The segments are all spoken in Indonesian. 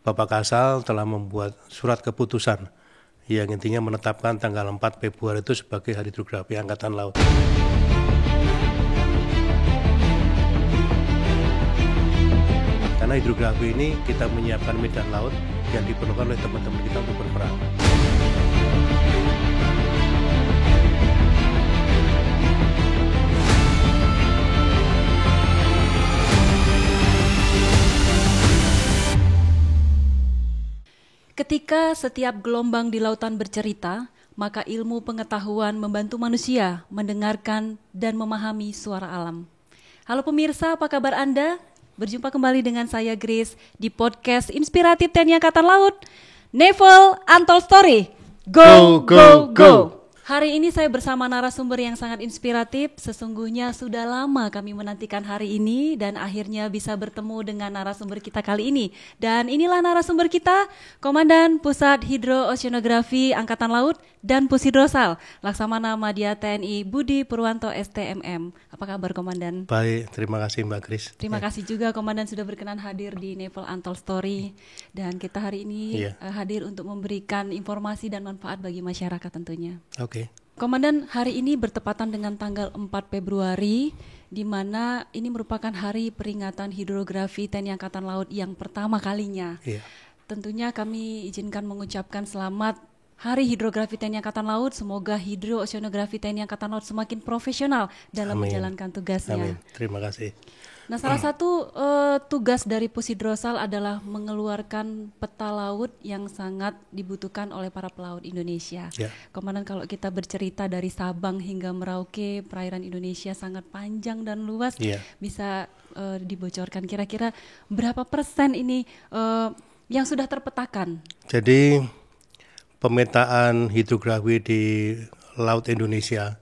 Bapak Kasal telah membuat surat keputusan yang intinya menetapkan tanggal 4 Februari itu sebagai Hari Hidrografi Angkatan Laut. Karena hidrografi ini kita menyiapkan medan laut yang diperlukan oleh teman-teman kita untuk berperang. Ketika setiap gelombang di lautan bercerita, maka ilmu pengetahuan membantu manusia mendengarkan dan memahami suara alam. Halo pemirsa, apa kabar Anda? Berjumpa kembali dengan saya Grace di podcast inspiratif TNI Angkatan Laut, Naval Untold Story. Go, go, go! Hari ini saya bersama narasumber yang sangat inspiratif. Sesungguhnya sudah lama kami menantikan hari ini dan akhirnya bisa bertemu dengan narasumber kita kali ini. Dan inilah narasumber kita, Komandan Pusat Hidro-Oceanografi Angkatan Laut dan Pushidrosal, Laksamana Madya TNI Budi Purwanto STMM. Apa kabar Komandan? Baik, terima kasih Mbak Kris. Terima kasih juga Komandan sudah berkenan hadir di Naval Untold Story. Dan kita hari ini hadir untuk memberikan informasi dan manfaat bagi masyarakat tentunya. Oke. Komandan, hari ini bertepatan dengan tanggal 4 Februari, di mana ini merupakan hari peringatan hidrografi TNI Angkatan Laut yang pertama kalinya. Iya. Tentunya kami izinkan mengucapkan selamat Hari Hidrografi TNI Angkatan Laut. Semoga hidro-oceanografi TNI Angkatan Laut semakin profesional dalam menjalankan tugasnya. Amin. Terima kasih. Nah, salah satu tugas dari Pushidrosal adalah mengeluarkan peta laut yang sangat dibutuhkan oleh para pelaut Indonesia. Ya. Komandan, kalau kita bercerita dari Sabang hingga Merauke, perairan Indonesia sangat panjang dan luas. Ya. Bisa dibocorkan kira-kira berapa persen ini yang sudah terpetakan? Jadi pemetaan hidrografi di Laut Indonesia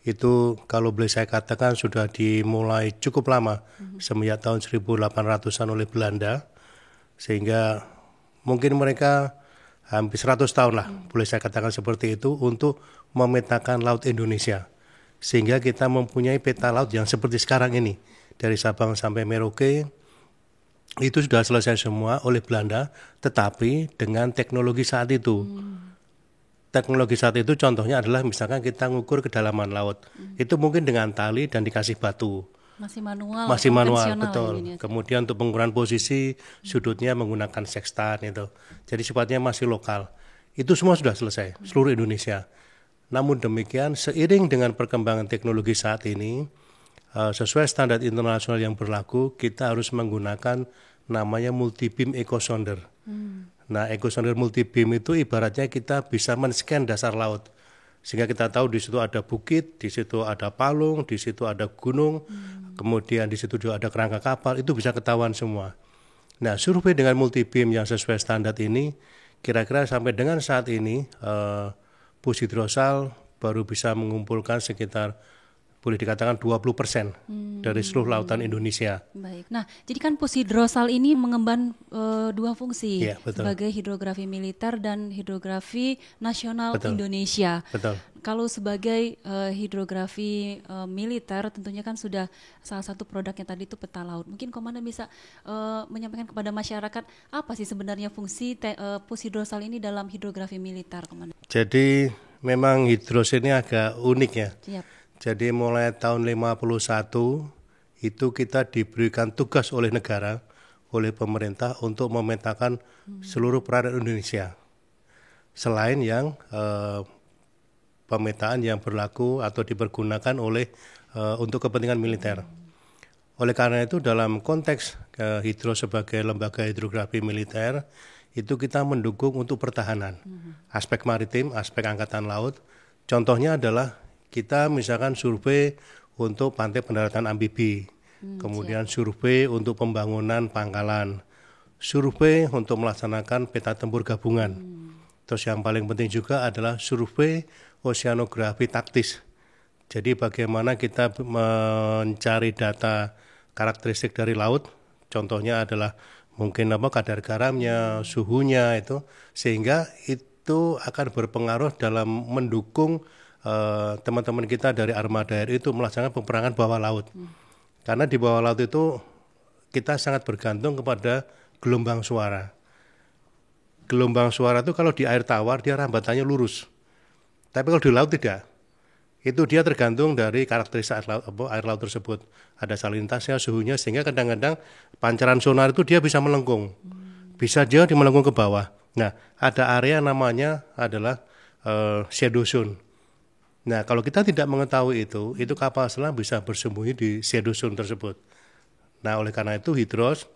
itu kalau boleh saya katakan sudah dimulai cukup lama, semenjak tahun 1800-an oleh Belanda, sehingga mungkin mereka hampir 100 tahun lah, boleh saya katakan seperti itu, untuk memetakan Laut Indonesia. Sehingga kita mempunyai peta laut yang seperti sekarang ini, dari Sabang sampai Merauke, itu sudah selesai semua oleh Belanda, tetapi dengan teknologi saat itu. Teknologi saat itu contohnya adalah misalkan kita ngukur kedalaman laut. Itu mungkin dengan tali dan dikasih batu. Masih manual. Masih manual, betul. Kemudian untuk pengukuran posisi, sudutnya menggunakan sextant itu. Jadi sifatnya masih lokal. Itu semua sudah selesai, seluruh Indonesia. Namun demikian, seiring dengan perkembangan teknologi saat ini, sesuai standar internasional yang berlaku, kita harus menggunakan namanya multi-beam echo sounder. Nah, echo sounder multi-beam itu ibaratnya kita bisa men-scan dasar laut. Sehingga kita tahu di situ ada bukit, di situ ada palung, di situ ada gunung, kemudian di situ juga ada kerangka kapal, itu bisa ketahuan semua. Nah, survei dengan multi-beam yang sesuai standar ini, kira-kira sampai dengan saat ini, Pushidrosal baru bisa mengumpulkan sekitar boleh dikatakan 20% dari seluruh lautan Indonesia. Baik. Nah, jadi kan Pushidrosal ini mengemban dua fungsi, sebagai hidrografi militer dan hidrografi nasional Indonesia. Betul. Kalau sebagai hidrografi militer, tentunya kan sudah salah satu produknya tadi itu peta laut. Mungkin Komandan bisa menyampaikan kepada masyarakat apa sih sebenarnya fungsi Pushidrosal ini dalam hidrografi militer, Komandan? Jadi memang hidros ini agak unik ya. Siap. Jadi mulai tahun 51 itu kita diberikan tugas oleh negara, oleh pemerintah untuk memetakan seluruh perairan Indonesia. Selain yang pemetaan yang berlaku atau dipergunakan oleh untuk kepentingan militer. Oleh karena itu dalam konteks Hidro sebagai lembaga hidrografi militer, itu kita mendukung untuk pertahanan. Aspek maritim, aspek angkatan laut. Contohnya adalah kita misalkan survei untuk pantai pendaratan amfibi, kemudian survei untuk pembangunan pangkalan, survei untuk melaksanakan peta tempur gabungan. Terus yang paling penting juga adalah survei oceanografi taktis. Jadi bagaimana kita mencari data karakteristik dari laut, contohnya adalah mungkin kadar garamnya, suhunya itu, sehingga itu akan berpengaruh dalam mendukung teman-teman kita dari armada air itu melaksanakan peperangan bawah laut. Karena di bawah laut itu kita sangat bergantung kepada gelombang suara. gelombang suara itu kalau di air tawar dia rambatannya lurus. Tapi kalau di laut tidak. Itu dia tergantung dari karakteristik air laut tersebut. Ada salinitasnya, suhunya, sehingga kadang-kadang pancaran sonar itu dia bisa melengkung. Bisa dia melengkung ke bawah. Nah, ada area namanya adalah shadow zone. Nah, kalau kita tidak mengetahui itu kapal selam bisa bersembunyi di shadow zone tersebut. Nah, oleh karena itu Hydros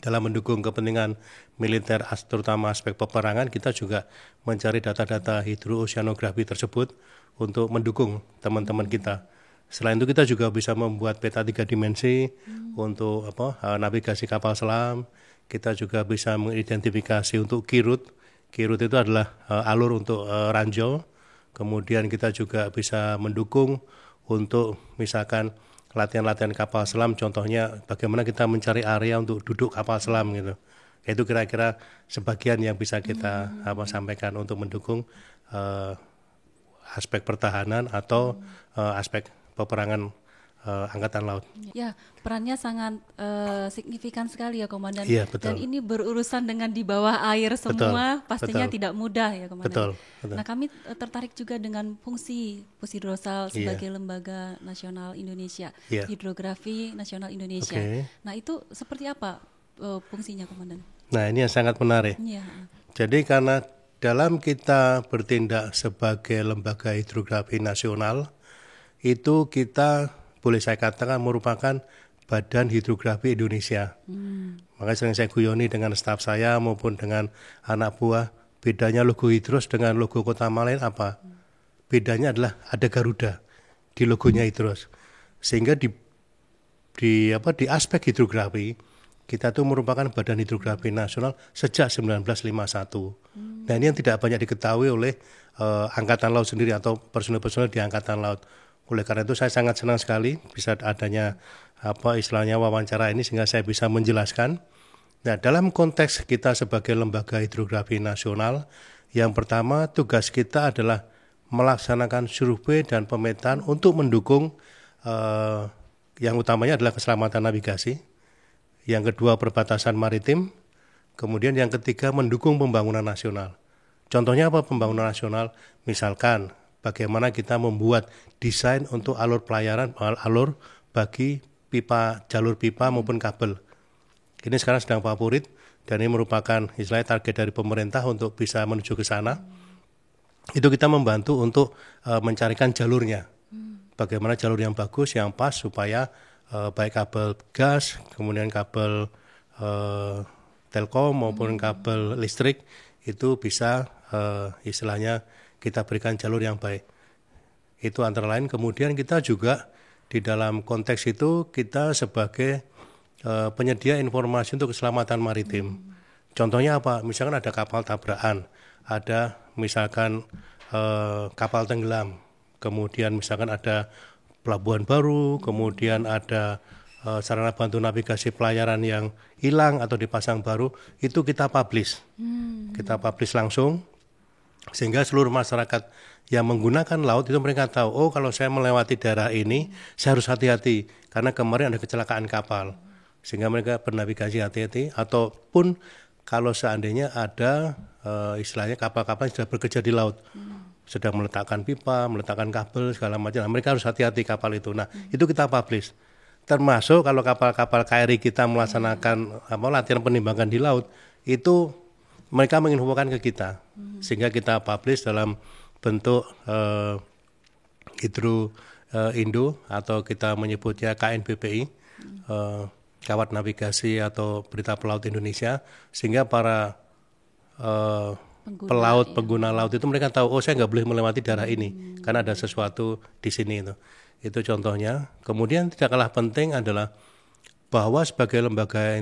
dalam mendukung kepentingan militer, terutama aspek peperangan, kita juga mencari data-data hidrooceanografi tersebut untuk mendukung teman-teman kita. Selain itu kita juga bisa membuat peta 3 dimensi untuk navigasi kapal selam. Kita juga bisa mengidentifikasi untuk kirut. Kirut itu adalah alur untuk ranjau. Kemudian kita juga bisa mendukung untuk misalkan latihan-latihan kapal selam, contohnya bagaimana kita mencari area untuk duduk kapal selam gitu. Itu kira-kira sebagian yang bisa kita sampaikan untuk mendukung aspek pertahanan atau aspek peperangan Angkatan Laut. Ya, perannya sangat signifikan sekali ya Komandan. Iya, betul. Dan ini berurusan dengan di bawah air semua, pastinya tidak mudah ya Komandan. Betul. Nah, kami tertarik juga dengan fungsi Pusidrosal sebagai lembaga nasional Indonesia, Hidrografi Nasional Indonesia. Nah, itu seperti apa fungsinya Komandan? Nah, ini yang sangat menarik. Jadi karena dalam kita bertindak sebagai lembaga hidrografi nasional, itu kita boleh saya katakan merupakan Badan Hidrografi Indonesia. Makanya sering saya guyoni dengan staf saya maupun dengan anak buah, bedanya logo Hydros dengan logo Kota Malang apa? Bedanya adalah ada Garuda di logonya Hydros. Sehingga di aspek hidrografi kita itu merupakan Badan Hidrografi Nasional sejak 1951. Nah, ini yang tidak banyak diketahui oleh Angkatan Laut sendiri atau personel-personel di Angkatan Laut. Oleh karena itu saya sangat senang sekali bisa adanya istilahnya wawancara ini sehingga saya bisa menjelaskan. Nah, dalam konteks kita sebagai lembaga hidrografi nasional, yang pertama tugas kita adalah melaksanakan survei dan pemetaan untuk mendukung yang utamanya adalah keselamatan navigasi. Yang kedua perbatasan maritim. Kemudian yang ketiga mendukung pembangunan nasional. Contohnya apa pembangunan nasional? Misalkan bagaimana kita membuat desain untuk alur pelayaran, alur bagi pipa, jalur pipa maupun kabel. Ini sekarang sedang favorit dan ini merupakan istilahnya target dari pemerintah untuk bisa menuju ke sana. Itu kita membantu untuk mencarikan jalurnya. Bagaimana jalur yang bagus, yang pas supaya baik kabel gas, kemudian kabel telkom maupun kabel listrik itu bisa istilahnya kita berikan jalur yang baik. Itu antara lain. Kemudian kita juga di dalam konteks itu kita sebagai penyedia informasi untuk keselamatan maritim. Contohnya apa? Misalkan ada kapal tabrakan, ada misalkan kapal tenggelam, kemudian misalkan ada pelabuhan baru, kemudian ada sarana bantu navigasi pelayaran yang hilang atau dipasang baru, itu kita publish. Kita publish langsung. Sehingga seluruh masyarakat yang menggunakan laut itu mereka tahu, oh kalau saya melewati daerah ini, saya harus hati-hati. Karena kemarin ada kecelakaan kapal. Sehingga mereka bernavigasi hati-hati. Ataupun kalau seandainya ada istilahnya kapal-kapal yang sudah bekerja di laut. Sedang meletakkan pipa, meletakkan kabel, segala macam. Nah, mereka harus hati-hati kapal itu. Nah, itu kita publish. Termasuk kalau kapal-kapal KRI kita melaksanakan latihan penimbangan di laut, itu mereka menginfokan ke kita, sehingga kita publish dalam bentuk Hidro Indo atau kita menyebutnya KNBPI, Kawat Navigasi atau Berita Pelaut Indonesia, sehingga para pelaut, pengguna laut itu mereka tahu, oh saya nggak boleh melewati daerah ini, karena ada sesuatu di sini itu. Itu contohnya. Kemudian tidak kalah penting adalah bahwa sebagai lembaga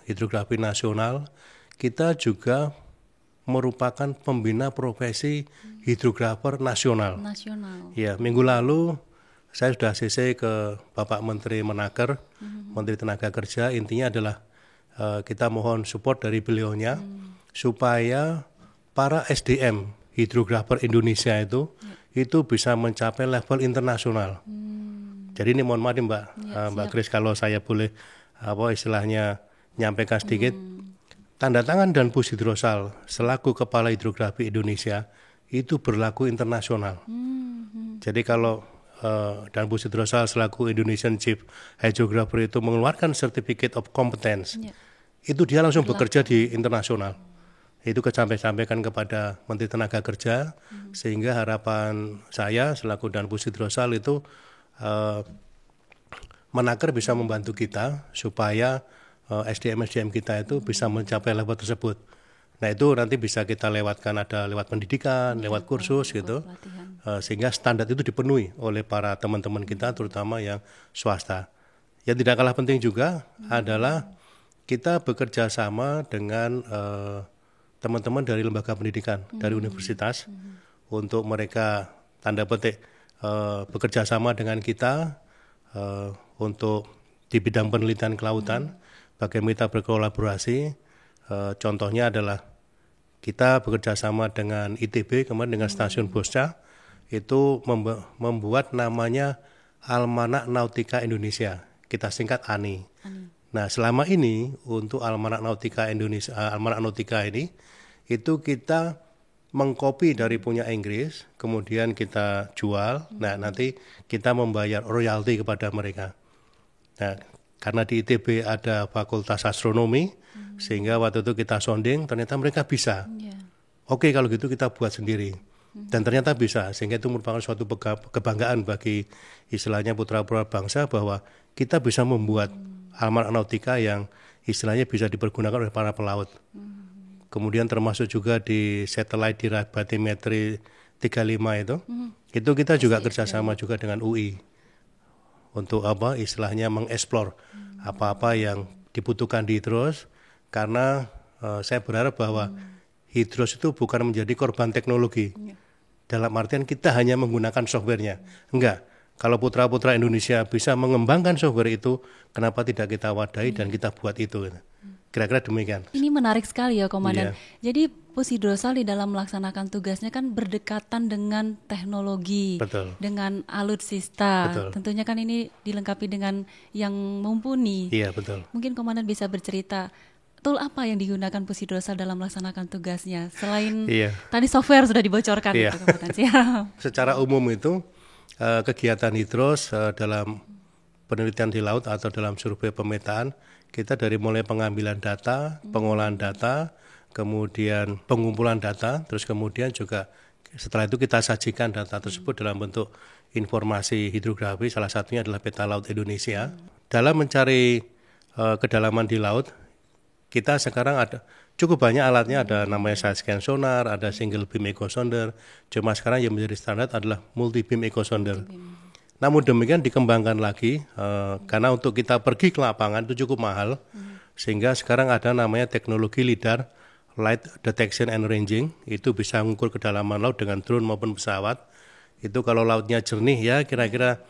hidrografi nasional, kita juga merupakan pembina profesi hidrografer nasional. Ya, minggu lalu saya sudah CC ke Bapak Menteri Menaker, Menteri Tenaga Kerja. Intinya adalah kita mohon support dari beliaunya supaya para SDM hidrografer Indonesia itu bisa mencapai level internasional. Jadi ini mohon maaf Mbak Grace kalau saya boleh istilahnya nyampaikan sedikit. tanda tangan Dan Bus Hidrosal selaku Kepala Hidrografi Indonesia itu berlaku internasional. Jadi kalau Dan Bus Hidrosal selaku Indonesian Chief Hydrographer itu mengeluarkan Certificate of Competence, itu dia langsung bekerja di internasional. Itu sampaikan kepada Menteri Tenaga Kerja, sehingga harapan saya selaku Dan Bus Hidrosal itu Menaker bisa membantu kita supaya SDM kita itu bisa mencapai level tersebut. Nah itu nanti bisa kita lewatkan, ada lewat pendidikan, lewat kursus gitu, sehingga standar itu dipenuhi oleh para teman-teman kita, terutama yang swasta. Yang tidak kalah penting juga adalah kita bekerja sama dengan teman-teman dari lembaga pendidikan, dari universitas, untuk mereka tanda petik bekerja sama dengan kita untuk di bidang penelitian kelautan, bagaimana kita berkolaborasi. Contohnya adalah kita bekerja sama dengan ITB, kemudian dengan Stasiun Bosca, itu membuat namanya Almanak Nautika Indonesia, kita singkat ANI. Nah selama ini untuk Almanak Nautika Indonesia, Almanak Nautika ini, itu kita mengcopy dari punya Inggris, kemudian kita jual, nah nanti kita membayar royalti kepada mereka. Nah karena di ITB ada Fakultas Astronomi, sehingga waktu itu kita sounding, ternyata mereka bisa. Oke, kalau gitu kita buat sendiri. Dan ternyata bisa, sehingga itu merupakan suatu kebanggaan bagi istilahnya putra-putra bangsa bahwa kita bisa membuat Almanak Nautika yang istilahnya bisa dipergunakan oleh para pelaut. Kemudian termasuk juga di satelit di batimetri 35 itu kita juga kerjasama juga dengan UI untuk istilahnya mengeksplor apa-apa yang dibutuhkan di Hidros, karena saya berharap bahwa Hidros itu bukan menjadi korban teknologi. Dalam artian kita hanya menggunakan softwarenya. Enggak. Kalau putra-putra Indonesia bisa mengembangkan software itu, kenapa tidak kita wadahi dan kita buat itu? Kira-kira demikian. Ini menarik sekali ya, Komandan. Jadi Pus Hidrosal di dalam melaksanakan tugasnya kan berdekatan dengan teknologi, Betul. dengan alutsista. Betul. Tentunya kan ini dilengkapi dengan yang mumpuni. Iya, betul. Mungkin Komandan bisa bercerita, tool apa yang digunakan Pus Hidrosal dalam melaksanakan tugasnya? Selain tadi software sudah dibocorkan, gitu, Komandan. Secara umum itu kegiatan Hidros dalam penelitian di laut atau dalam survei pemetaan, kita dari mulai pengambilan data, pengolahan data, kemudian pengumpulan data, terus kemudian juga setelah itu kita sajikan data tersebut dalam bentuk informasi hidrografi, salah satunya adalah peta laut Indonesia. Dalam mencari kedalaman di laut, kita sekarang ada cukup banyak alatnya, ada namanya side scan sonar, ada single beam echo sounder, cuma sekarang yang menjadi standar adalah multi beam echo sounder. Namun demikian dikembangkan lagi, karena untuk kita pergi ke lapangan itu cukup mahal, sehingga sekarang ada namanya teknologi LIDAR, Light Detection and Ranging, itu bisa mengukur kedalaman laut dengan drone maupun pesawat. Itu kalau lautnya jernih ya kira-kira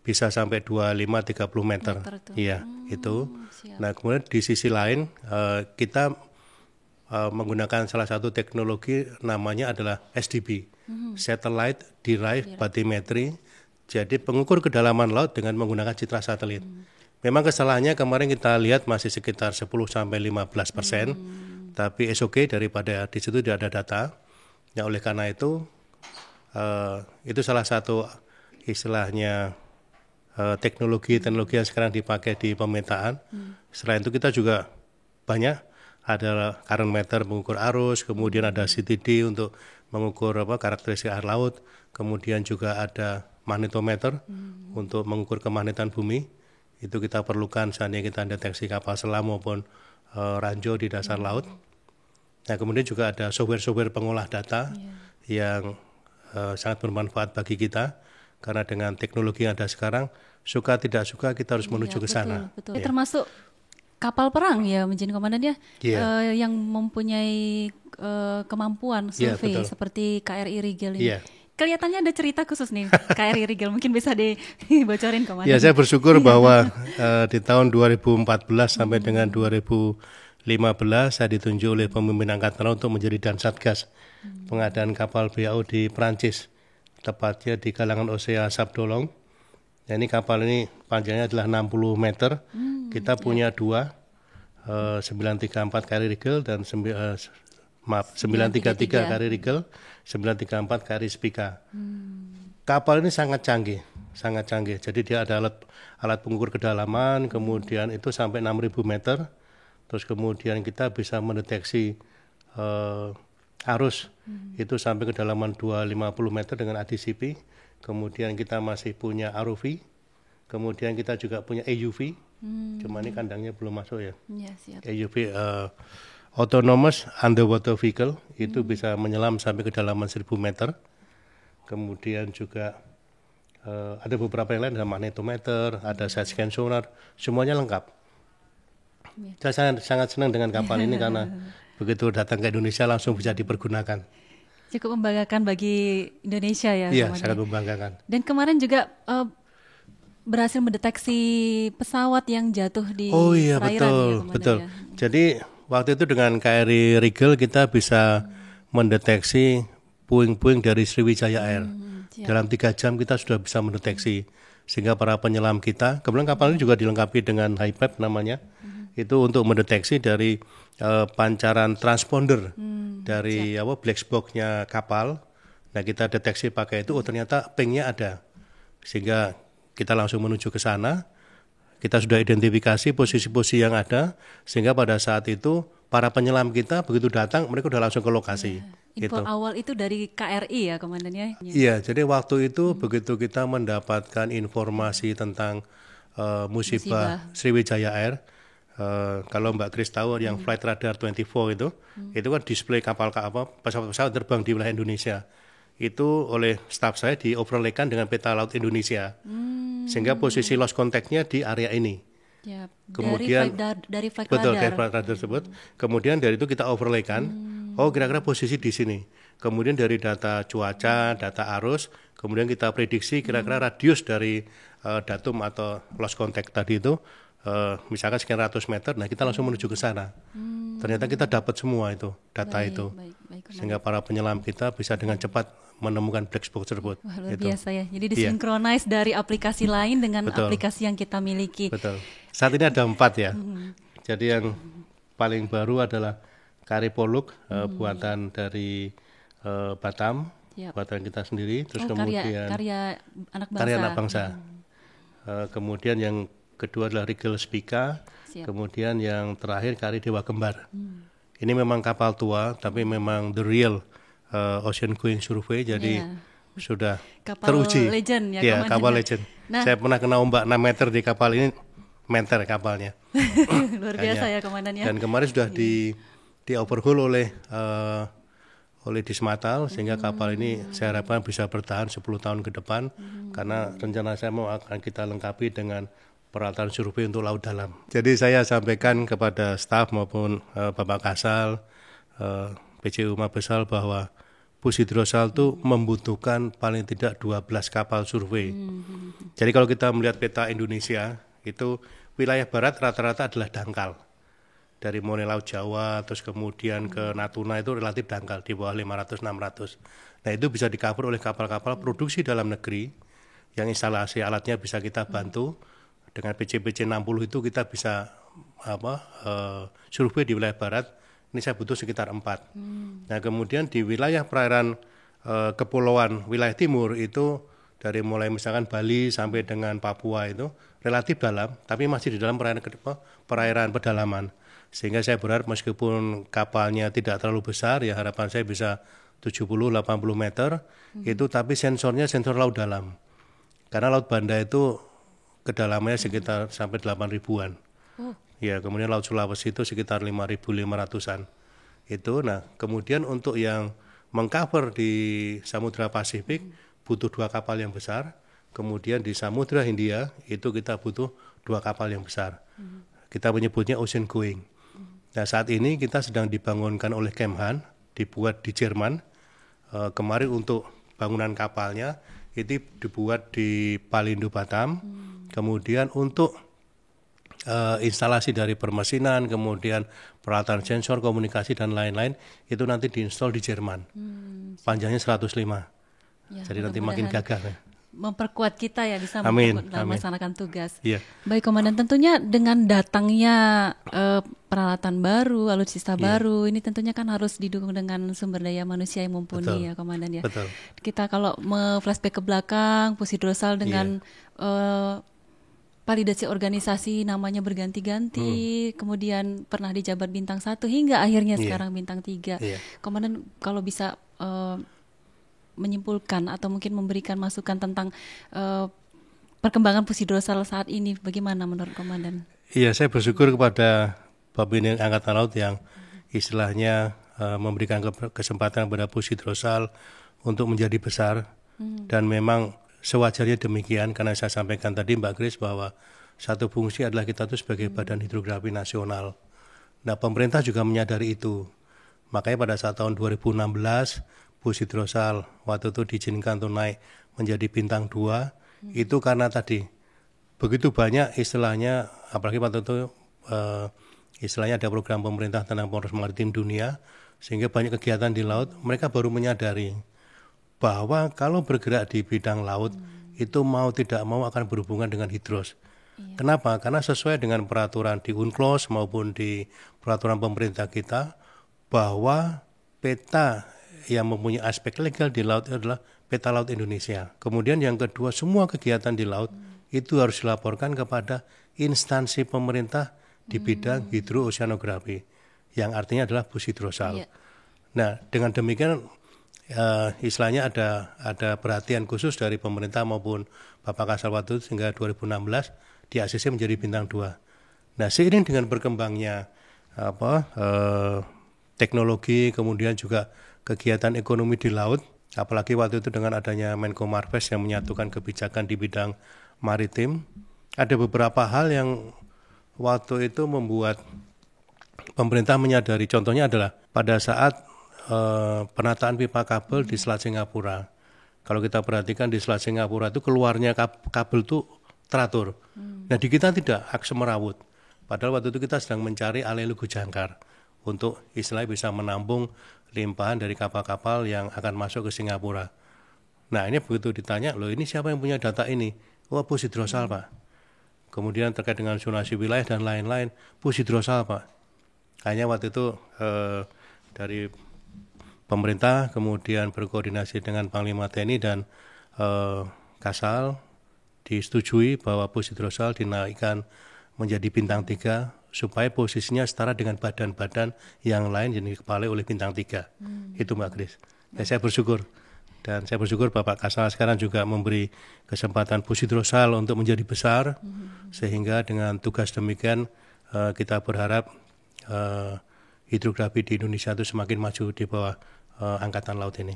bisa sampai 25-30 meter. Iya, itu. Siap. Nah kemudian di sisi lain kita menggunakan salah satu teknologi namanya adalah SDB, Satellite Derived Bathymetry. Jadi pengukur kedalaman laut dengan menggunakan citra satelit. Memang kesalahannya kemarin kita lihat masih sekitar 10-15%, tapi SOG daripada di situ tidak ada data. Ya oleh karena itu salah satu istilahnya teknologi yang sekarang dipakai di pemetaan. Selain itu kita juga banyak ada current meter mengukur arus, kemudian ada CTD untuk mengukur karakteristik air laut, kemudian juga ada magnetometer untuk mengukur kemagnetan bumi. Itu kita perlukan saatnya kita deteksi kapal selam maupun ranjau di dasar laut. Nah kemudian juga ada software pengolah data yang sangat bermanfaat bagi kita, karena dengan teknologi yang ada sekarang, suka tidak suka kita harus menuju ke sana. Betul. Termasuk kapal perang ya, menjadi komandan ya, yang mempunyai kemampuan survei seperti KRI Rigel ini. Kelihatannya ada cerita khusus nih KRI Rigel, mungkin bisa dibocorin komandan. Ya, saya bersyukur bahwa di tahun 2014 sampai dengan 2015 saya ditunjuk oleh pemimpin Angkatan Laut untuk menjadi Dansatgas pengadaan kapal BAU di Prancis, tepatnya di kalangan Osea Sabdolong. Nah, ini kapal ini panjangnya adalah 60 meter. Kita punya dua, 934 KRI Rigel dan 933 KRI Rigel, 934 KRI Spica. Kapal ini sangat canggih. Jadi dia ada alat pengukur kedalaman, kemudian itu sampai 6.000 meter. Terus kemudian kita bisa mendeteksi arus itu sampai kedalaman 250 meter dengan ADCP. Kemudian kita masih punya ROV. Kemudian kita juga punya AUV. Cuma ini kandangnya belum masuk ya. Siap. AUV Autonomous Underwater Vehicle itu bisa menyelam sampai kedalaman 1.000 meter. Kemudian juga ada beberapa yang lain, ada magnetometer, ada side scan sonar, semuanya lengkap. Saya sangat senang dengan kapal ini karena begitu datang ke Indonesia langsung bisa dipergunakan. Cukup membanggakan bagi Indonesia ya. Iya, sangat membanggakan. Dan kemarin juga berhasil mendeteksi pesawat yang jatuh di perairan. Betul. Ya. Jadi waktu itu dengan KRI Rigel kita bisa mendeteksi puing-puing dari Sriwijaya Air. Dalam 3 jam kita sudah bisa mendeteksi, sehingga para penyelam kita, kemudian kapal ini juga dilengkapi dengan HiPAP namanya, itu untuk mendeteksi dari pancaran transponder dari black box-nya kapal. Nah kita deteksi pakai itu, ternyata pingnya ada, sehingga kita langsung menuju ke sana. Kita sudah identifikasi posisi-posisi yang ada, sehingga pada saat itu para penyelam kita begitu datang mereka sudah langsung ke lokasi. Info awal itu dari KRI ya komandannya? Iya, jadi waktu itu begitu kita mendapatkan informasi tentang musibah Sriwijaya Air, kalau Mbak Kris tahu yang Flight Radar 24 itu kan display pesawat-pesawat terbang di wilayah Indonesia. Itu oleh staf saya dioverlaykan dengan peta laut Indonesia, sehingga posisi lost contact-nya di area ini. Ya, kemudian dari flight betul, radar. Flight radar tersebut. Kemudian dari itu kita overlaykan, kira-kira posisi di sini. Kemudian dari data cuaca, data arus, kemudian kita prediksi kira-kira radius dari datum atau lost contact tadi itu, misalkan sekian ratus meter, nah kita langsung menuju ke sana. Ternyata kita dapat semua itu, data itu. Sehingga para penyelam kita bisa dengan cepat menemukan black box tersebut. Wah, luar biasa ya. Jadi disinkronize dari aplikasi lain dengan aplikasi yang kita miliki. Betul. Saat ini ada 4 ya. Jadi yang paling baru adalah KRI Poluk, buatan dari Batam, buatan kita sendiri. Terus kemudian karya anak bangsa. Karya anak bangsa. Kemudian yang kedua adalah Rigel Spica. Kemudian yang terakhir KRI Dewa Kembar. Ini memang kapal tua, tapi memang the real ocean going survey, jadi sudah kapal teruji. Legend ya, kapal legend. Nah, saya pernah kena ombak 6 meter di kapal ini, meter kapalnya. Luar biasa ya komandannya. Dan kemarin sudah di overhaul oleh Dismatal, sehingga kapal ini saya harapkan bisa bertahan 10 tahun ke depan, karena rencana saya mau akan kita lengkapi dengan peralatan survei untuk laut dalam. Jadi saya sampaikan kepada staf maupun Bapak Kasal, PCU Mabesal bahwa Pusidrosal itu membutuhkan paling tidak 12 kapal survei. Jadi kalau kita melihat peta Indonesia, itu wilayah barat rata-rata adalah dangkal. Dari mulai Laut Jawa, terus kemudian ke Natuna itu relatif dangkal, di bawah 500-600. Nah itu bisa di-cover oleh kapal-kapal produksi dalam negeri, yang instalasi alatnya bisa kita bantu. Dengan PC-PC 60 itu kita bisa survei di wilayah barat. Ini saya butuh sekitar 4. Nah kemudian di wilayah perairan kepulauan wilayah timur itu dari mulai misalkan Bali sampai dengan Papua itu relatif dalam, tapi masih di dalam perairan pedalaman. Sehingga saya berharap meskipun kapalnya tidak terlalu besar, ya harapan saya bisa 70-80 meter, itu tapi sensornya sensor laut dalam. Karena Laut Banda itu kedalamannya sekitar sampai 8.000-an. Ya, kemudian Laut Sulawesi itu sekitar 5.500-an. Itu, nah kemudian untuk yang mengcover di Samudra Pasifik butuh 2 kapal yang besar. Kemudian di Samudra Hindia itu kita butuh 2 kapal yang besar. Kita menyebutnya ocean going. Nah saat ini kita sedang dibangunkan oleh Kemhan, dibuat di Jerman. Kemarin untuk bangunan kapalnya itu dibuat di Palindo Batam. Kemudian untuk instalasi dari permesinan, kemudian peralatan sensor, komunikasi dan lain-lain itu nanti diinstal di Jerman. Panjangnya 105. Ya, jadi nanti makin gagah. Ya. memperkuat kita ya, bisa Amin, memperkuat dalam amin. melaksanakan tugas. Iya, Baik Komandan, tentunya dengan datangnya peralatan baru, alutsista Iya. baru, ini tentunya kan harus didukung dengan sumber daya manusia yang mumpuni Betul. ya Komandan ya. betul. Kita kalau flashback ke belakang, Pusidrosal dengan validasi organisasi namanya berganti-ganti, kemudian pernah di jabat bintang 1 hingga akhirnya Iya. sekarang bintang 3. Iya. Komandan kalau bisa menyimpulkan atau mungkin memberikan masukan tentang perkembangan Pusidrosal saat ini, bagaimana menurut Komandan? Iya, saya bersyukur kepada Babin Angkatan Laut yang istilahnya memberikan kesempatan kepada Pusidrosal untuk menjadi besar, dan memang sewajarnya demikian, karena saya sampaikan tadi Mbak Grace bahwa satu fungsi adalah kita itu sebagai Badan Hidrografi Nasional. Nah, pemerintah juga menyadari itu. Makanya pada saat tahun 2016 Pusidrosal waktu itu diizinkan untuk naik menjadi bintang 2, itu karena tadi begitu banyak istilahnya, apalagi waktu itu istilahnya ada program pemerintah tentang poros maritim dunia, sehingga banyak kegiatan di laut. Mereka baru menyadari bahwa kalau bergerak di bidang laut itu mau tidak mau akan berhubungan dengan hidros. Kenapa? Karena sesuai dengan peraturan di UNCLOS maupun di peraturan pemerintah kita, bahwa peta yang mempunyai aspek legal di laut adalah peta laut Indonesia. Kemudian yang kedua, semua kegiatan di laut itu harus dilaporkan kepada instansi pemerintah di bidang hidrooceanografi, yang artinya adalah Pusidrosal. Nah, dengan demikian istilahnya ada perhatian khusus dari pemerintah maupun Bapak Kasal waktu itu, sehingga 2016 di ACC menjadi bintang 2. Nah, seiring dengan berkembangnya teknologi, kemudian juga kegiatan ekonomi di laut, apalagi waktu itu dengan adanya Menko Marves yang menyatukan kebijakan di bidang maritim, ada beberapa hal yang waktu itu membuat pemerintah menyadari. Contohnya adalah pada saat penataan pipa kabel di Selat Singapura. Kalau kita perhatikan di Selat Singapura itu keluarnya kabel itu teratur. Nah, di kita tidak, akse merawut. Padahal waktu itu kita sedang mencari ale lugu jangkar untuk istilahnya bisa menampung limpahan dari kapal-kapal yang akan masuk ke Singapura. Nah, ini begitu ditanya, loh ini siapa yang punya data ini? Oh, Pusidrosal, Pak. Kemudian terkait dengan zonasi wilayah dan lain-lain, Pusidrosal, Pak. Hanya waktu itu dari pemerintah kemudian berkoordinasi dengan Panglima TNI dan Kasal, disetujui bahwa Pusidrosal dinaikkan menjadi bintang 3 supaya posisinya setara dengan badan-badan yang lain yang dikepalai oleh bintang 3. Itu Mbak Grace. Saya bersyukur. Dan saya bersyukur Bapak Kasal sekarang juga memberi kesempatan Pusidrosal untuk menjadi besar, sehingga dengan tugas demikian kita berharap hidrografi di Indonesia itu semakin maju di bawah Angkatan Laut ini.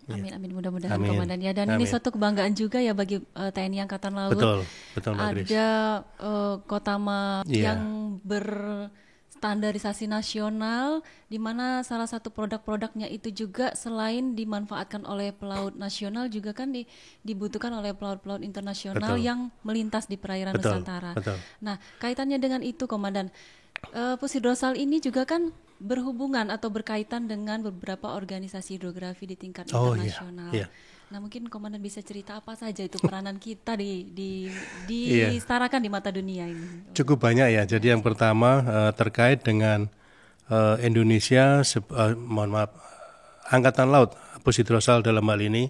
Amin, amin, mudah-mudahan Amin. Komandan ya. Dan ini suatu kebanggaan juga ya bagi TNI Angkatan Laut. Betul Mbak Grace. Ada Kotama yang berstandarisasi nasional, di mana salah satu produk-produknya itu juga selain dimanfaatkan oleh pelaut nasional, juga kan dibutuhkan oleh pelaut-pelaut internasional yang melintas di perairan Nusantara. Betul. Nah, kaitannya dengan itu Komandan, Pusidrosal ini juga kan berhubungan atau berkaitan dengan beberapa organisasi hidrografi di tingkat internasional. Iya. Nah, mungkin Komandan bisa cerita apa saja itu peranan kita disetarakan di mata dunia ini. Cukup banyak ya. Jadi yang pertama terkait dengan Indonesia, Angkatan Laut, Pusidrosal dalam hal ini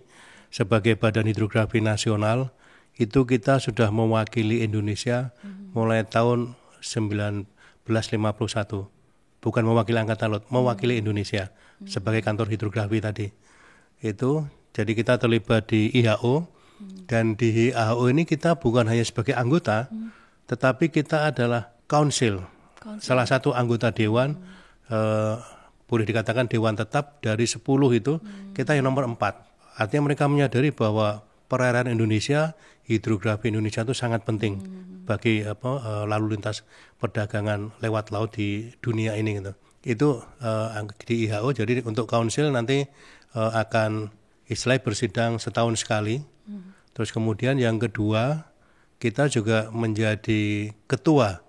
sebagai Badan Hidrografi Nasional, itu kita sudah mewakili Indonesia mulai tahun 1951. Bukan mewakili Angkatan Laut, mewakili Indonesia sebagai kantor hidrografi tadi. Itu, jadi kita terlibat di IHO, dan di IHO ini kita bukan hanya sebagai anggota, tetapi kita adalah council. Salah satu anggota dewan, boleh dikatakan dewan tetap dari 10 itu, kita yang nomor 4. Artinya mereka menyadari bahwa perairan Indonesia, hidrografi Indonesia itu sangat penting bagi lalu lintas perdagangan lewat laut di dunia ini gitu. Itu di IHO. Jadi untuk council nanti akan istilahnya bersidang setahun sekali. Terus kemudian yang kedua, kita juga menjadi ketua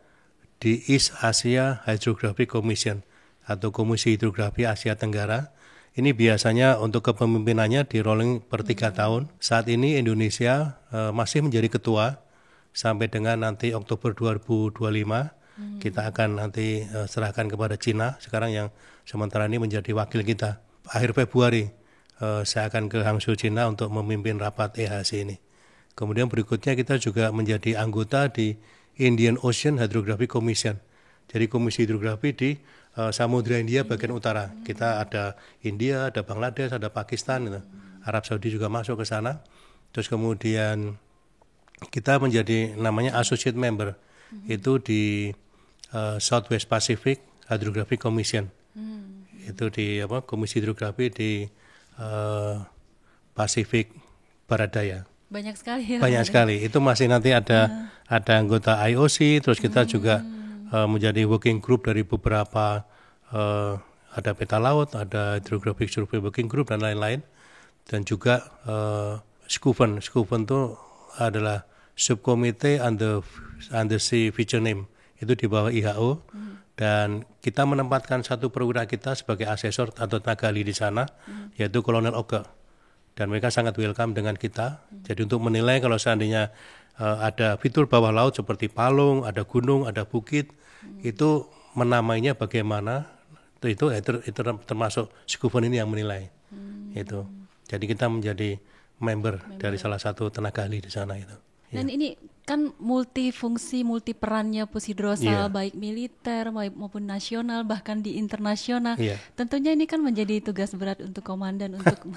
di East Asia Hydrographic Commission atau Komisi Hidrografi Asia Tenggara. Ini biasanya untuk kepemimpinannya di rolling per 3 tahun. Saat ini Indonesia masih menjadi ketua sampai dengan nanti Oktober 2025. Kita akan nanti serahkan kepada Cina sekarang yang sementara ini menjadi wakil kita. Akhir Februari saya akan ke Hangzhou, Cina untuk memimpin rapat EHC ini. Kemudian berikutnya kita juga menjadi anggota di Indian Ocean Hydrographic Commission. Jadi komisi hidrografi di Samudra India bagian utara. Kita ada India, ada Bangladesh, ada Pakistan, gitu. Arab Saudi juga masuk ke sana. Terus kemudian kita menjadi namanya associate member. Itu di Southwest Pacific Hydrographic Commission. Itu di komisi hidrografi di Pasifik Barat Daya. Banyak sekali ya. Banyak sekali. Itu masih nanti ada anggota IOC, terus kita juga menjadi working group dari beberapa ada peta laut, ada hydrographic survey working group dan lain-lain. Dan juga SCUFEN. SCUFEN itu adalah subkomite undersea feature name. Itu di bawah IHO. Dan kita menempatkan satu perwira kita sebagai asesor atau tenaga ahli di sana, yaitu Kolonel Oke. Dan mereka sangat welcome dengan kita. Jadi untuk menilai kalau seandainya ada fitur bawah laut seperti palung, ada gunung, ada bukit, itu menamainya bagaimana, itu termasuk SCUFEN ini yang menilai. Itu. Jadi kita menjadi member dari salah satu tenaga ahli di sana itu. Dan ini kan multifungsi, multiperannya Pushidrosal, baik militer maupun nasional, bahkan di internasional. Tentunya ini kan menjadi tugas berat untuk komandan untuk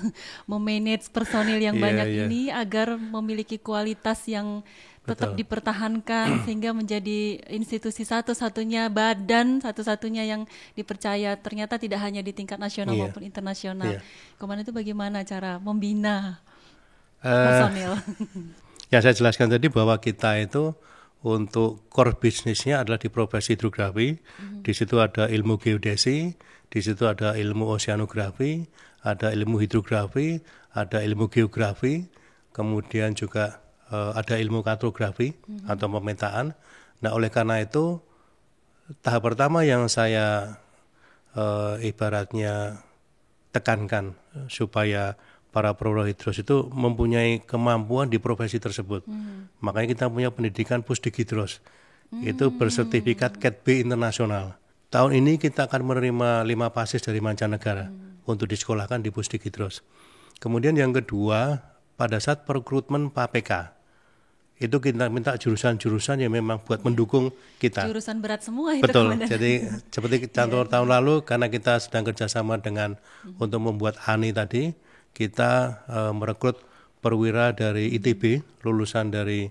memanage personil yang banyak ini agar memiliki kualitas yang tetap dipertahankan sehingga menjadi institusi satu-satunya, badan satu-satunya yang dipercaya ternyata tidak hanya di tingkat nasional maupun internasional. Komandan itu bagaimana cara membina personil? Yang saya jelaskan tadi bahwa kita itu untuk core bisnisnya adalah di profesi hidrografi. Di situ ada ilmu geodesi, di situ ada ilmu oceanografi, ada ilmu hidrografi, ada ilmu geografi, kemudian juga ada ilmu kartografi atau pemetaan. Nah, oleh karena itu tahap pertama yang saya ibaratnya tekankan supaya para perwira hidros itu mempunyai kemampuan di profesi tersebut. Makanya kita punya pendidikan Pusdik-Hidros. Itu bersertifikat Cat B internasional. Tahun ini kita akan menerima 5 pasis dari mancanegara untuk disekolahkan di Pusdik-Hidros. Kemudian yang kedua, pada saat perekrutmen PAPK, itu kita minta jurusan-jurusan yang memang buat mendukung kita. Jurusan berat semua itu. Betul, jadi seperti contoh tahun lalu, karena kita sedang kerjasama dengan untuk membuat ANI tadi, kita merekrut perwira dari ITB, lulusan dari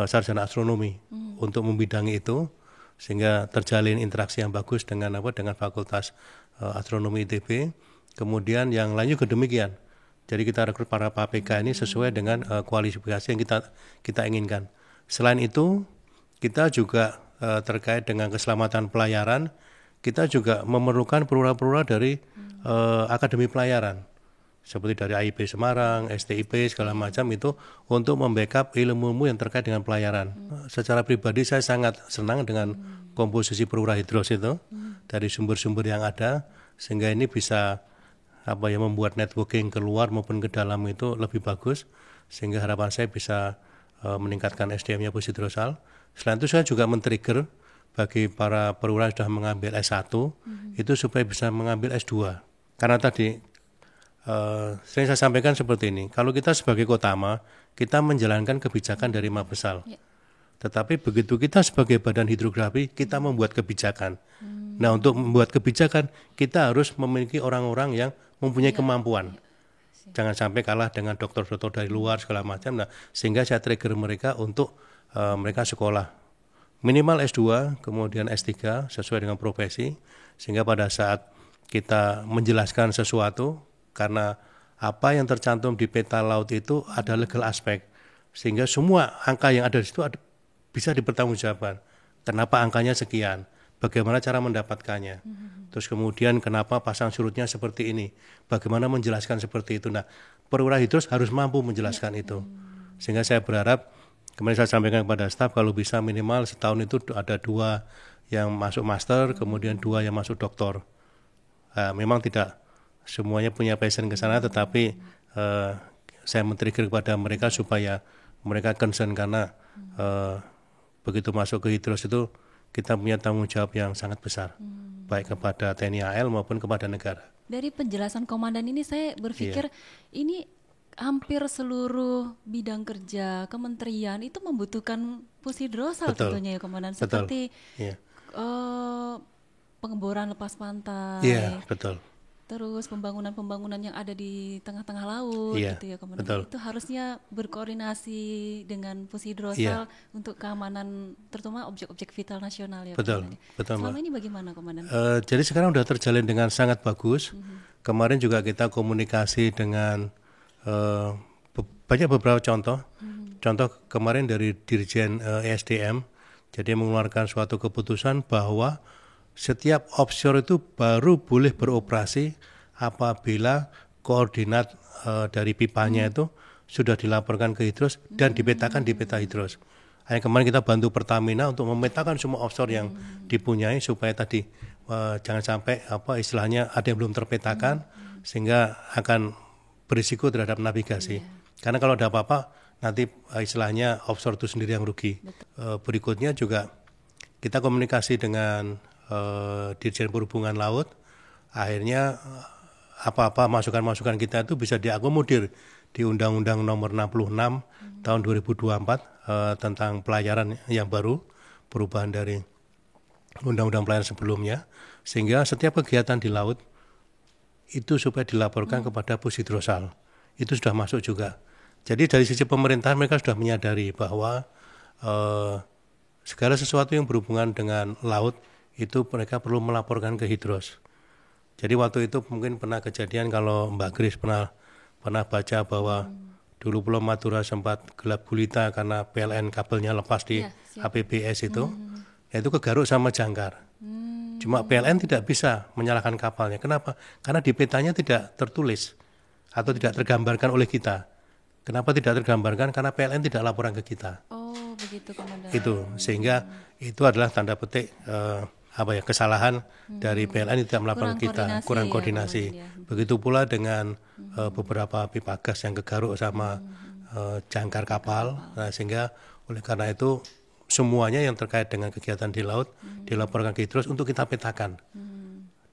sarjana astronomi untuk membidangi itu, sehingga terjalin interaksi yang bagus dengan Fakultas Astronomi ITB. Kemudian yang lain juga demikian. Jadi kita rekrut para PAPK ini sesuai dengan kualifikasi yang kita inginkan. Selain itu, kita juga terkait dengan keselamatan pelayaran, kita juga memerlukan perwira-perwira dari Akademi Pelayaran. Seperti dari AIP Semarang, STIP, segala macam itu untuk membackup ilmu-ilmu yang terkait dengan pelayaran. Secara pribadi saya sangat senang dengan komposisi perwira hidros itu dari sumber-sumber yang ada, sehingga ini bisa membuat networking keluar maupun ke dalam itu lebih bagus, sehingga harapan saya bisa meningkatkan SDM-nya Pushidrosal. Selain itu saya juga men-trigger bagi para perwira yang sudah mengambil S1 itu supaya bisa mengambil S2. Karena tadi sering saya sampaikan seperti ini, kalau kita sebagai Kotama, kita menjalankan kebijakan dari Mabesal. Tetapi begitu kita sebagai badan hidrografi, kita membuat kebijakan. Nah, untuk membuat kebijakan, kita harus memiliki orang-orang yang mempunyai kemampuan. Jangan sampai kalah dengan dokter-dokter dari luar segala macam. Nah, sehingga saya trigger mereka untuk mereka sekolah minimal S2, kemudian S3 sesuai dengan profesi, sehingga pada saat kita menjelaskan sesuatu, karena apa yang tercantum di peta laut itu ada legal aspek, sehingga semua angka yang ada di situ bisa dipertanggungjawabkan. Kenapa angkanya sekian? Bagaimana cara mendapatkannya? Terus kemudian kenapa pasang surutnya seperti ini? Bagaimana menjelaskan seperti itu? Nah, perwira hidros harus mampu menjelaskan itu. Sehingga saya berharap, kemarin saya sampaikan kepada staf, kalau bisa minimal setahun itu ada 2 yang masuk master, kemudian 2 yang masuk doktor. Memang tidak semuanya punya passion ke sana, tetapi saya men-trigger kepada mereka supaya mereka concern karena begitu masuk ke Hidros itu kita punya tanggung jawab yang sangat besar, baik kepada TNI AL maupun kepada negara. Dari penjelasan komandan ini saya berpikir ini hampir seluruh bidang kerja kementerian itu membutuhkan pushidrosal tentunya ya komandan, seperti pengeboran lepas pantai. Iya, betul. Terus pembangunan yang ada di tengah-tengah laut gitu ya komandan. Betul. Itu harusnya berkoordinasi dengan pushidrosal untuk keamanan terutama objek-objek vital nasional ya betul, komandan. Betul. Selama ini bagaimana komandan? Jadi sekarang sudah terjalin dengan sangat bagus. Kemarin juga kita komunikasi dengan banyak beberapa contoh. Contoh kemarin dari Dirjen ESDM, jadi mengeluarkan suatu keputusan bahwa setiap offshore itu baru boleh beroperasi apabila koordinat dari pipanya itu sudah dilaporkan ke Hidros dan dipetakan di peta Hidros. Hanya kemarin kita bantu Pertamina untuk memetakan semua offshore yang dipunyai supaya tadi jangan sampai istilahnya ada yang belum terpetakan sehingga akan berisiko terhadap navigasi. Karena kalau ada apa-apa nanti istilahnya offshore itu sendiri yang rugi. Berikutnya juga kita komunikasi dengan Dirjen Perhubungan Laut, akhirnya apa-apa masukan-masukan kita itu bisa diakomodir di Undang-Undang Nomor 66 tahun 2024 tentang pelayaran yang baru, perubahan dari Undang-Undang Pelayaran sebelumnya, sehingga setiap kegiatan di laut itu supaya dilaporkan kepada pushidrosal. Itu sudah masuk juga. Jadi dari sisi pemerintahan mereka sudah menyadari bahwa segala sesuatu yang berhubungan dengan laut itu mereka perlu melaporkan ke Hidros. Jadi waktu itu mungkin pernah kejadian kalau Mbak Grace pernah baca bahwa dulu Pulau Madura sempat gelap gulita karena PLN kabelnya lepas di APBS itu, yaitu kegaruk sama jangkar. Cuma PLN tidak bisa menyalakan kapalnya. Kenapa? Karena di petanya tidak tertulis atau tidak tergambarkan oleh kita. Kenapa tidak tergambarkan? Karena PLN tidak laporan ke kita. Oh, begitu komandan. Itu sehingga itu adalah tanda petik kesalahan dari PLN tidak melaporkan kita, kurang koordinasi. Begitu pula dengan beberapa pipa gas yang kegaruk sama jangkar kapal. Nah, sehingga oleh karena itu semuanya yang terkait dengan kegiatan di laut dilaporkan ke Hidros untuk kita petakan.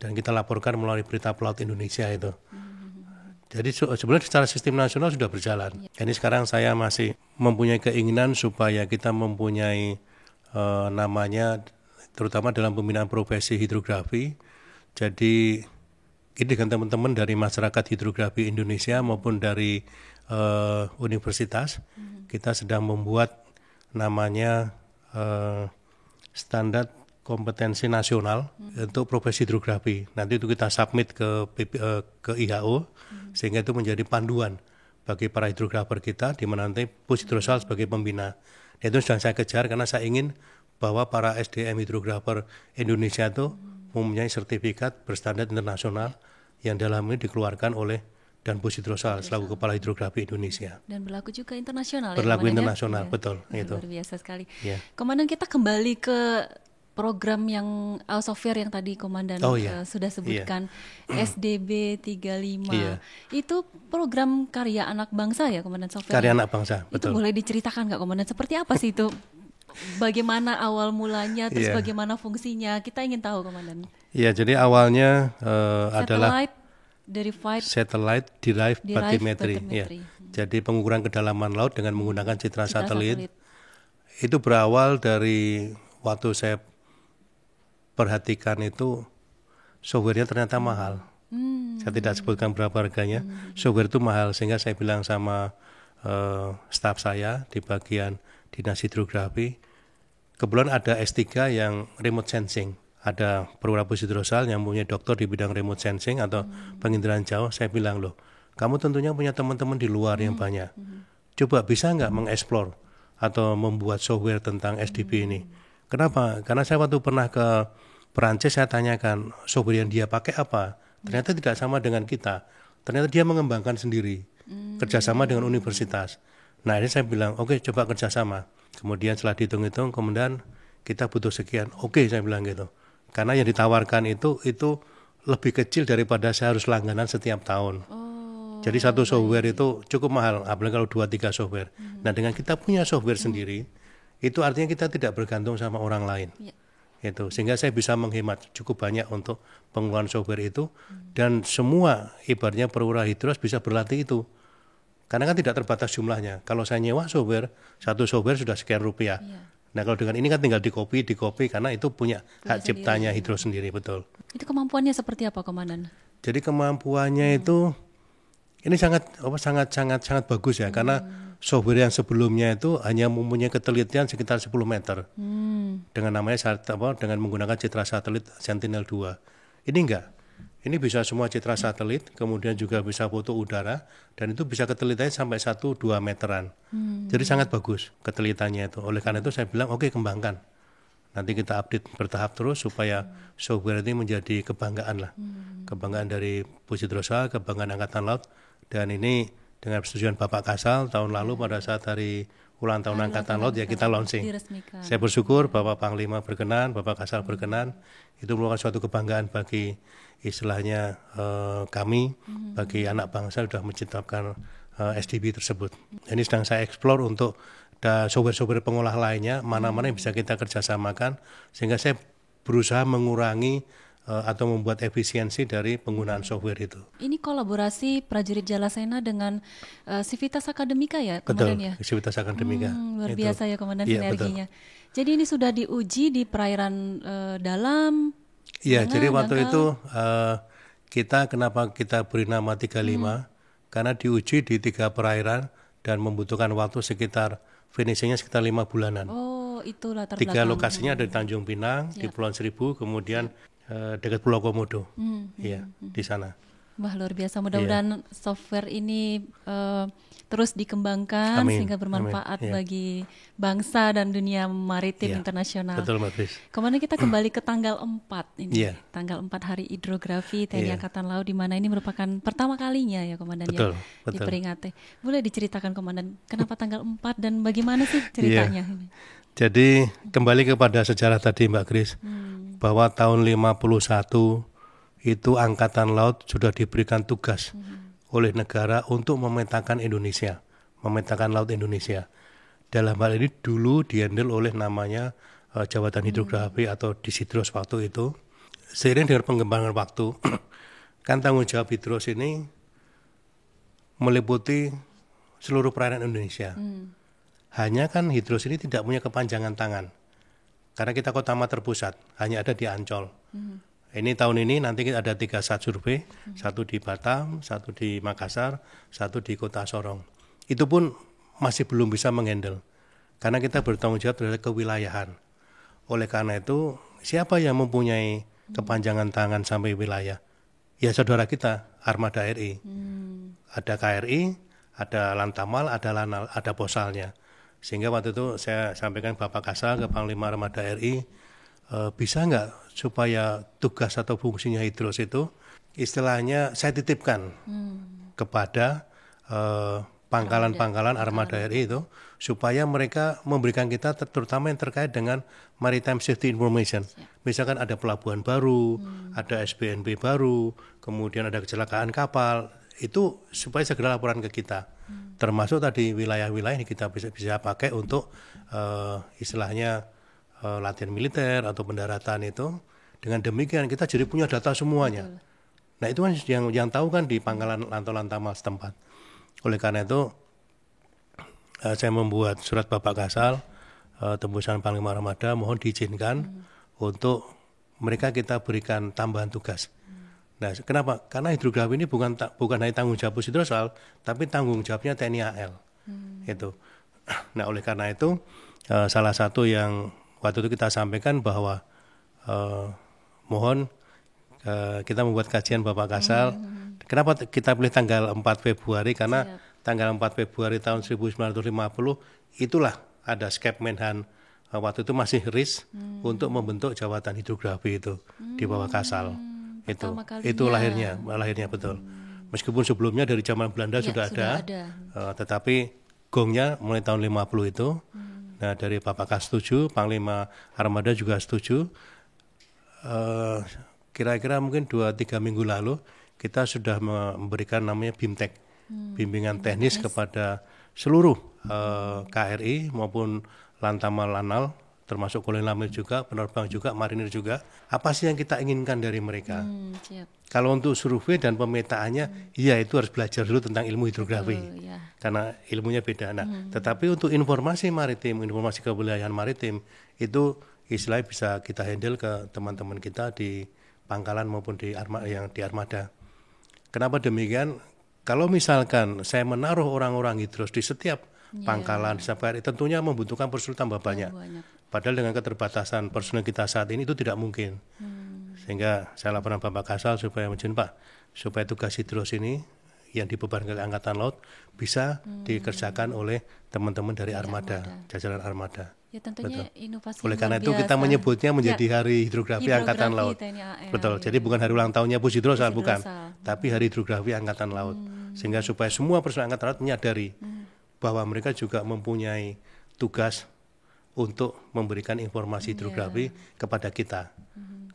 Dan kita laporkan melalui Berita Pelaut Indonesia itu. Jadi sebenarnya secara sistem nasional sudah berjalan. Jadi sekarang saya masih mempunyai keinginan supaya kita mempunyai namanya terutama dalam pembinaan profesi hidrografi. Jadi ini dengan teman-teman dari masyarakat hidrografi Indonesia maupun dari universitas, kita sedang membuat namanya standar kompetensi nasional untuk profesi hidrografi. Nanti itu kita submit ke IHO sehingga itu menjadi panduan bagi para hidrografer kita di mana nanti pushidrosal sebagai pembina. Itu sedang saya kejar karena saya ingin bahwa para SDM hidrografer Indonesia itu mempunyai sertifikat berstandar internasional yang dalam ini dikeluarkan oleh dan pushidrosal selaku Kepala Hidrografi Indonesia. Dan berlaku juga internasional. Berlaku ya, internasional, ya? Betul. Itu. Luar biasa sekali. Ya. Komandan, kita kembali ke program yang software yang tadi Komandan sudah sebutkan, SDB 35. Itu program karya anak bangsa ya Komandan, software? Karya anak bangsa, betul. Itu boleh diceritakan nggak Komandan, seperti apa sih itu? Bagaimana awal mulanya, terus bagaimana fungsinya? Kita ingin tahu Komandan. Iya, jadi awalnya adalah Satellite Derived Bathymetry. Ya. Jadi pengukuran kedalaman laut dengan menggunakan citra satelit. Itu berawal dari waktu saya perhatikan itu softwarenya ternyata mahal. Saya tidak sebutkan berapa harganya. Software itu mahal sehingga saya bilang sama staf saya di bagian dinas hidrografi, kebetulan ada S3 yang remote sensing. Ada program pushidrosal yang punya doktor di bidang remote sensing atau penginderaan jauh. Saya bilang, loh, kamu tentunya punya teman-teman di luar yang banyak. Coba bisa nggak mengeksplor atau membuat software tentang SDB ini? Kenapa? Karena saya waktu pernah ke Perancis, saya tanyakan software yang dia pakai apa. Ternyata tidak sama dengan kita. Ternyata dia mengembangkan sendiri, kerjasama dengan universitas. Nah ini saya bilang, oke, coba kerjasama. Kemudian setelah dihitung-hitung, kemudian kita butuh sekian. Oke, saya bilang gitu. Karena yang ditawarkan itu lebih kecil daripada saya harus langganan setiap tahun. Jadi satu software itu cukup mahal, apalagi kalau 2-3 software. Nah dengan kita punya software sendiri, itu artinya kita tidak bergantung sama orang lain. Itu sehingga saya bisa menghemat cukup banyak untuk pengeluaran software itu, dan semua ibaratnya perwira hidros bisa berlatih itu. Karena kan tidak terbatas jumlahnya. Kalau saya nyewa software, satu software sudah sekian rupiah. Nah kalau dengan ini kan tinggal di copy karena itu punya hak ciptanya hidros sendiri, betul. Itu kemampuannya seperti apa, Komandan? Jadi kemampuannya itu ini sangat bagus ya, karena software yang sebelumnya itu hanya mempunyai ketelitian sekitar 10 meter dengan namanya dengan menggunakan citra satelit Sentinel-2. Ini enggak. Ini bisa semua citra satelit, kemudian juga bisa foto udara, dan itu bisa ketelitiannya sampai 1-2 meteran. Jadi sangat bagus ketelitiannya itu. Oleh karena itu saya bilang oke, kembangkan. Nanti kita update bertahap terus supaya software ini menjadi kebanggaan lah. Kebanggaan dari Pusidrosa, kebanggaan Angkatan Laut. Dan ini dengan persetujuan Bapak Kasal tahun lalu pada saat hari ulang tahun Angkatan Laut ya kita launching. Saya bersyukur Bapak Panglima berkenan, Bapak Kasal berkenan. Itu merupakan suatu kebanggaan bagi istilahnya kami, bagi anak bangsa sudah menciptakan SDB tersebut. Ini sedang saya eksplor untuk software-software pengolah lainnya, mana-mana yang bisa kita kerjasamakan, sehingga saya berusaha mengurangi atau membuat efisiensi dari penggunaan software itu. Ini kolaborasi prajurit Jalasena dengan Civitas Akademika ya, Komandan ya? Betul, Civitas Akademika. Luar biasa ya, Komandan, sinerginya. Jadi ini sudah diuji di perairan dalam. Iya, jadi waktu itu kenapa kita beri nama 35? Karena diuji di 3 perairan dan membutuhkan waktu sekitar finishingnya sekitar 5 bulanan. Oh, itulah 3 lokasinya ada di Tanjung Pinang, di Kepulauan Seribu, kemudian dekat Pulau Komodo, iya di sana. Wah, luar biasa. Mudah-mudahan software ini terus dikembangkan sehingga bermanfaat bagi bangsa dan dunia maritim internasional. Betul, Mbak Chris. Kemudian kita kembali ke tanggal 4 ini, tanggal 4 Hari Hidrografi TNI Angkatan Laut, di mana ini merupakan pertama kalinya ya, Komandan, betul. diperingati. Boleh diceritakan, Komandan, kenapa tanggal 4 dan bagaimana sih ceritanya? Jadi kembali kepada sejarah tadi, Mbak Chris, bahwa tahun 51 itu Angkatan Laut sudah diberikan tugas oleh negara untuk memetakan Indonesia, memetakan Laut Indonesia. Dalam hal ini dulu dihandle oleh namanya Jabatan Hidrografi atau Disidros waktu itu. Seiring dengan pengembangan waktu, kan tanggung jawab Hidros ini meliputi seluruh perairan Indonesia. Hanya kan Hidros ini tidak punya kepanjangan tangan. Karena kita kota terpusat, hanya ada di Ancol. Ini tahun ini nanti ada 3 sat survei, 1 di Batam, 1 di Makassar, 1 di Kota Sorong. Itu pun masih belum bisa menghandle, karena kita bertanggung jawab terhadap kewilayahan. Oleh karena itu, siapa yang mempunyai kepanjangan tangan sampai wilayah? Ya saudara kita, Armada RI. Ada KRI, ada Lantamal, ada Lanal, ada Posalnya. Sehingga waktu itu saya sampaikan Bapak Kasal ke Panglima Armada RI, bisa nggak supaya tugas atau fungsinya Hidros itu istilahnya saya titipkan kepada pangkalan-pangkalan Armada RI itu, supaya mereka memberikan kita terutama yang terkait dengan Maritime Safety Information. Misalkan ada pelabuhan baru, ada SBNP baru, kemudian ada kecelakaan kapal, itu supaya segera laporan ke kita. Termasuk tadi wilayah-wilayah yang kita bisa pakai untuk istilahnya latihan militer atau pendaratan itu. Dengan demikian kita jadi punya data semuanya. Nah itu kan yang tahu kan di pangkalan Lantamal setempat. Oleh karena itu saya membuat surat Bapak Kasal, tembusan Panglima Armada, mohon diizinkan untuk mereka kita berikan tambahan tugas. Nah, kenapa? Karena hidrografi ini bukan hanya tanggung jawab Pusidrosal, tapi tanggung jawabnya TNI AL. Itu. Nah, oleh karena itu salah satu yang waktu itu kita sampaikan bahwa mohon kita membuat kajian Bapak Kasal. Kenapa kita pilih tanggal 4 Februari? Karena tanggal 4 Februari tahun 1950 itulah ada skep Menhan waktu itu masih RIS untuk membentuk jabatan hidrografi itu di bawah Kasal. Itu lahirnya betul. Meskipun sebelumnya dari zaman Belanda sudah ada. Tetapi gongnya mulai tahun 50 itu. Nah, dari Bapak Kas setuju, Panglima Armada juga setuju. kira-kira mungkin 2-3 minggu lalu kita sudah memberikan namanya BIMTEK, bimbingan teknis kepada seluruh KRI maupun Lantamal Lanal, termasuk Kolonel Lamil juga, penerbang juga, marinir juga. Apa sih yang kita inginkan dari mereka? Siap. Kalau untuk survei dan pemetaannya, iya itu harus belajar dulu tentang ilmu hidrografi, Ya. karena ilmunya beda. Nah, tetapi untuk informasi maritim, informasi kewilayahan maritim, itu istilahnya bisa kita handle ke teman-teman kita di pangkalan maupun di armada. Kenapa demikian? Kalau misalkan saya menaruh orang-orang hidros di setiap pangkalan, di setiap KRI, tentunya membutuhkan personil tambah banyak. Padahal dengan keterbatasan personil kita saat ini itu tidak mungkin. Sehingga saya laporan Bapak Kasal supaya Pak, supaya tugas hidros ini yang dibebankan oleh Angkatan Laut bisa dikerjakan oleh teman-teman dari armada, jajaran armada. Ya tentunya inovasi. Oleh karena itu kita menyebutnya menjadi Hari Hidrografi Angkatan Laut. Betul. Jadi bukan hari ulang tahunnya Pushidrosal, bukan, tapi Hari Hidrografi Angkatan Laut. Sehingga supaya semua personel Angkatan Laut menyadari bahwa mereka juga mempunyai tugas untuk memberikan informasi hidrografi kepada kita.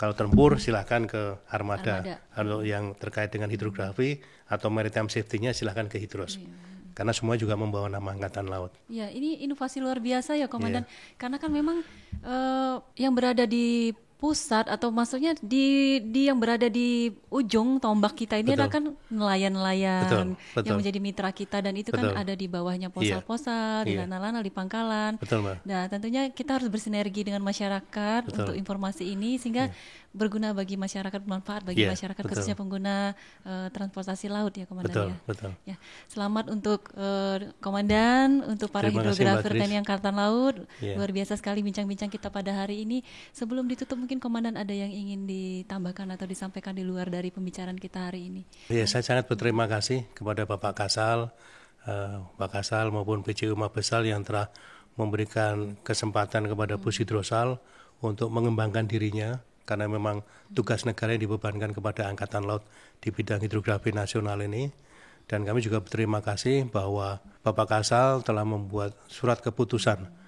Kalau tempur silahkan ke armada. Kalau yang terkait dengan hidrografi atau maritime safety-nya silahkan ke Hidros. Karena semua juga membawa nama Angkatan Laut. Ya, ini inovasi luar biasa ya Komandan. Karena kan memang yang berada di pusat atau maksudnya di yang berada di ujung tombak kita ini adalah kan nelayan-nelayan yang menjadi mitra kita, dan itu kan ada di bawahnya posal-posal, di lana-lana, di pangkalan. Nah, tentunya kita harus bersinergi dengan masyarakat untuk informasi ini sehingga berguna bagi masyarakat, bermanfaat bagi masyarakat, khususnya pengguna transportasi laut ya Komandan. Ya. Selamat untuk Komandan, untuk para hidrografer TNI Angkatan Laut. Luar biasa sekali bincang-bincang kita pada hari ini. Sebelum ditutup mungkin Komandan ada yang ingin ditambahkan atau disampaikan di luar dari pembicaraan kita hari ini? Ya, saya sangat berterima kasih kepada Bapak Kasal, Pak Kasal maupun PCU Mabesal yang telah memberikan kesempatan kepada Pushidrosal untuk mengembangkan dirinya, karena memang tugas negara yang dibebankan kepada Angkatan Laut di bidang hidrografi nasional ini. Dan kami juga berterima kasih bahwa Bapak Kasal telah membuat surat keputusan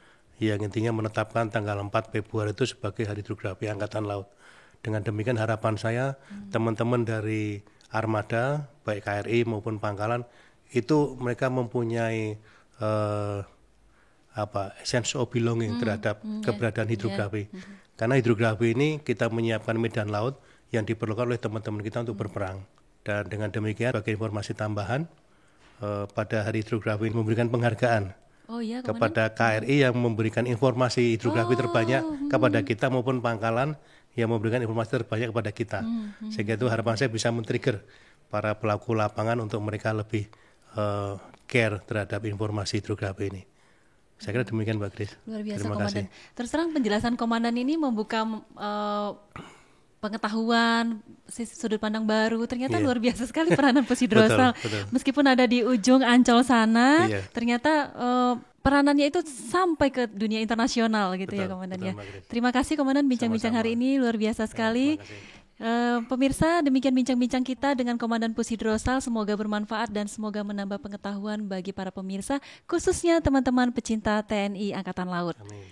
yang intinya menetapkan tanggal 4 Februari itu sebagai Hari Hidrografi Angkatan Laut. Dengan demikian harapan saya teman-teman dari armada, baik KRI maupun pangkalan, itu mereka mempunyai sense of belonging terhadap keberadaan hidrografi. Karena hidrografi ini kita menyiapkan medan laut yang diperlukan oleh teman-teman kita untuk berperang. Dan dengan demikian sebagai informasi tambahan, pada Hari Hidrografi ini memberikan penghargaan kepada KRI yang memberikan informasi hidrografi terbanyak kepada kita maupun pangkalan yang memberikan informasi terbanyak kepada kita. Sehingga itu harapan saya bisa men-trigger para pelaku lapangan untuk mereka lebih care terhadap informasi hidrografi ini. Saya kira demikian Mbak Grace. Luar biasa Komandan. Terus terang penjelasan Komandan ini membuka pengetahuan, sudut pandang baru. Ternyata luar biasa sekali peranan Pushidrosal. Meskipun ada di ujung Ancol sana, ternyata peranannya itu sampai ke dunia internasional gitu ya Komandan ya. Terima kasih Komandan bincang-bincang hari ini luar biasa sekali. Pemirsa, demikian bincang-bincang kita dengan Komandan Pushidrosal. Semoga bermanfaat dan semoga menambah pengetahuan bagi para pemirsa, khususnya teman-teman pecinta TNI Angkatan Laut. Amin.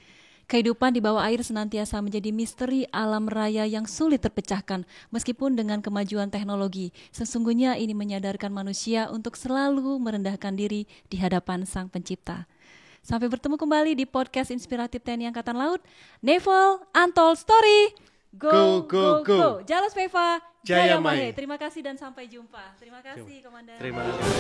Kehidupan di bawah air senantiasa menjadi misteri alam raya yang sulit terpecahkan. Meskipun dengan kemajuan teknologi, sesungguhnya ini menyadarkan manusia untuk selalu merendahkan diri di hadapan Sang Pencipta. Sampai bertemu kembali di podcast inspiratif TNI Angkatan Laut, Naval Untold Story. Go, go, go. Jalos Peva, Jaya Mahe. Terima kasih dan sampai jumpa. Terima kasih Komandan. Terima kasih.